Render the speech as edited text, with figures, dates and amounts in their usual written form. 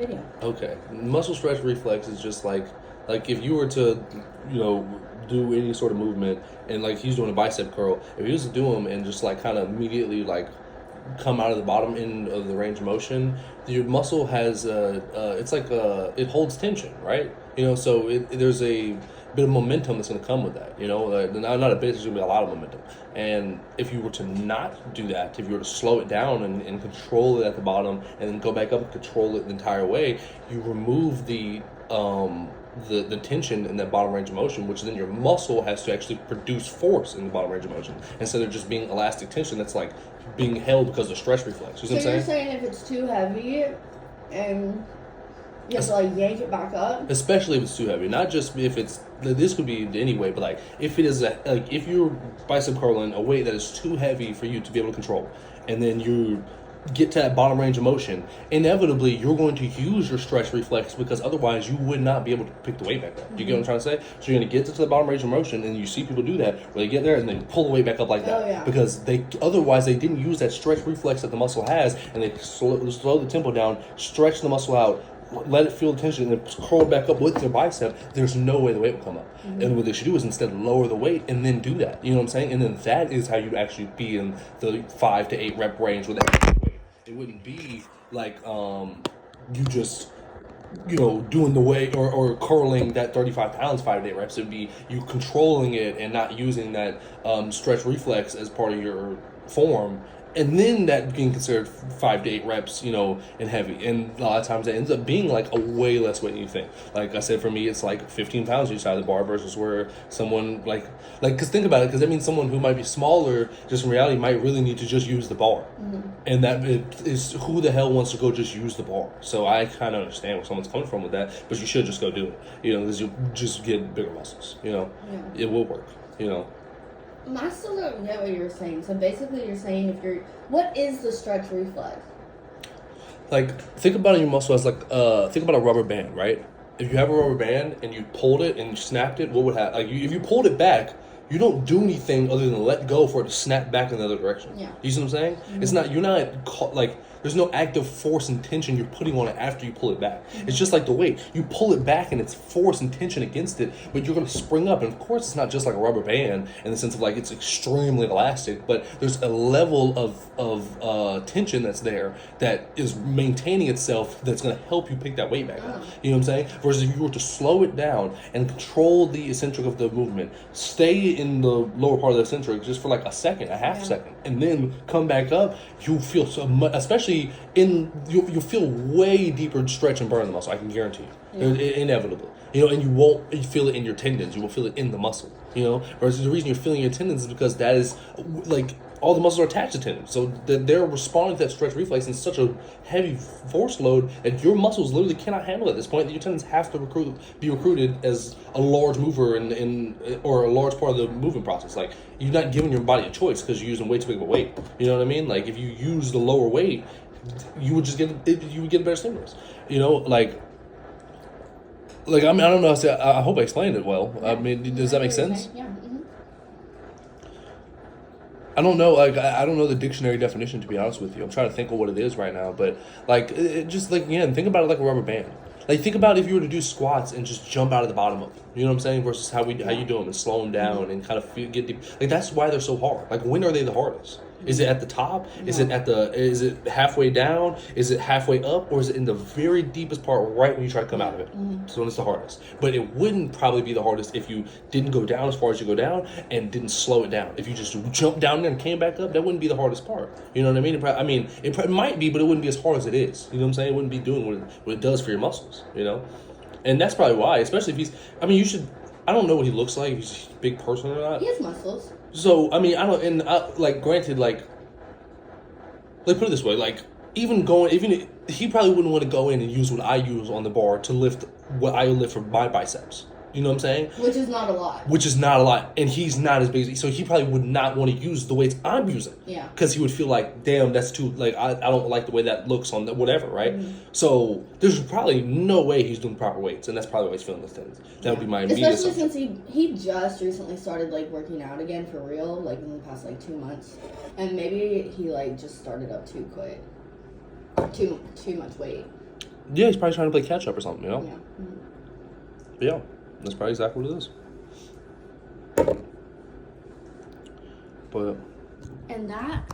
Video. Okay. Muscle stretch reflex is just like if you were to, do any sort of movement and like he's doing a bicep curl, if he was to do them and just like kind of immediately like come out of the bottom end of the range of motion, your muscle has it's like it holds tension, right? So there's a bit of momentum that's going to come with that. Not a bit, there's going to be a lot of momentum. And if you were to not do that, if you were to slow it down and control it at the bottom and then go back up and control it the entire way, you remove the tension in that bottom range of motion, which then your muscle has to actually produce force in the bottom range of motion instead of just being elastic tension that's like being held because of stretch reflex. You see what I'm So you're saying? saying if it's too heavy and you have to like yank it back up? Especially if it's too heavy. Not just if it's, this could be anyway, but like if it is like if you're bicep curling a weight that is too heavy for you to be able to control, and then you get to that bottom range of motion, inevitably you're going to use your stretch reflex because otherwise you would not be able to pick the weight back up. You get what I'm trying to say? So you're going to get to the bottom range of motion, and you see people do that where they get there and they pull the weight back up like that. Oh, yeah. Because otherwise they didn't use that stretch reflex that the muscle has, and they slow the tempo down, stretch the muscle out, let it feel the tension, and then curl it back up with their bicep. There's no way the weight will come up. And what they should do is instead lower the weight and then do that. You know what I'm saying? And then that is how you actually be in the 5 to 8 rep range with that weight. It wouldn't be like you just doing the weight or curling that 35 pounds 5 to 8 reps. It'd be you controlling it and not using that stretch reflex as part of your form, and then that being considered 5 to 8 reps, and heavy. And a lot of times that ends up being like a way less weight than you think. Like I said, for me, it's like 15 pounds each side of the bar versus where someone because think about it, because that means someone who might be smaller, just in reality, might really need to just use the bar. And that is who the hell wants to go just use the bar. So I kind of understand where someone's coming from with that, but you should just go do it, because you just get bigger muscles, It will work, I still don't get what you're saying. So basically you're saying what is the stretch reflex? Like, think about your muscle as think about a rubber band, right? If you have a rubber band and you pulled it and you snapped it, what would happen? If you pulled it back, you don't do anything other than let go for it to snap back in the other direction. Yeah. You see what I'm saying? It's not, there's no active force and tension you're putting on it after you pull it back. It's just like the weight. You pull it back and it's force and tension against it, but you're going to spring up. And of course, it's not just like a rubber band in the sense of it's extremely elastic, but there's a level of tension that's there that is maintaining itself that's going to help you pick that weight back up. You know what I'm saying? Versus if you were to slow it down and control the eccentric of the movement, stay in the lower part of the eccentric just for like a second, a half second, and then come back up, you feel so much, especially you'll feel way deeper stretch and burn in the muscle. I can guarantee you, inevitably. And you won't feel it in your tendons. You will feel it in the muscle. Whereas the reason you're feeling your tendons is because that is all the muscles are attached to tendons, so they're responding to that stretch reflex in such a heavy force load that your muscles literally cannot handle it at this point. That your tendons have to be recruited as a large mover or a large part of the movement process. You're not giving your body a choice because you're using way too big of a weight. You know what I mean? If you use the lower weight, you would get a better stimulus. I don't know. I hope I explained it well. Yeah. Does that make sense? Yeah. I don't know. I don't know the dictionary definition, to be honest with you. I'm trying to think of what it is right now, but think about it like a rubber band. Think about if you were to do squats and just jump out of the bottom of them. You know what I'm saying? Versus how you do them and slow them down and kind of get deep. That's why they're so hard. When are they the hardest? Is it at the top? No. Is it halfway down? Is it halfway up? Or is it in the very deepest part right when you try to come out of it? So when it's the hardest. But it wouldn't probably be the hardest if you didn't go down as far as you go down and didn't slow it down. If you just jumped down there and came back up, that wouldn't be the hardest part. You know what I mean? It might be, but it wouldn't be as hard as it is. You know what I'm saying? It wouldn't be doing what it does for your muscles, And that's probably why, especially if he's, you should, I don't know what he looks like, if he's a big person or not. He has muscles. So, I don't, and granted, put it this way, even he probably wouldn't want to go in and use what I use on the bar to lift what I lift for my biceps. You know what I'm saying? Which is not a lot. And he's not as big, so he probably would not want to use the weights I'm using. Yeah. Because he would feel like, damn, that's too, I don't like the way that looks on the whatever, right? So there's probably no way he's doing proper weights, and that's probably why he's feeling the tendons. That would be my immediate Especially assumption. since he just recently started working out again for real, in the past 2 months, and maybe he just started up too quick, too much weight. Yeah, he's probably trying to play catch up or something, you know? Yeah. Mhm. But yeah, that's probably exactly what it is. But And that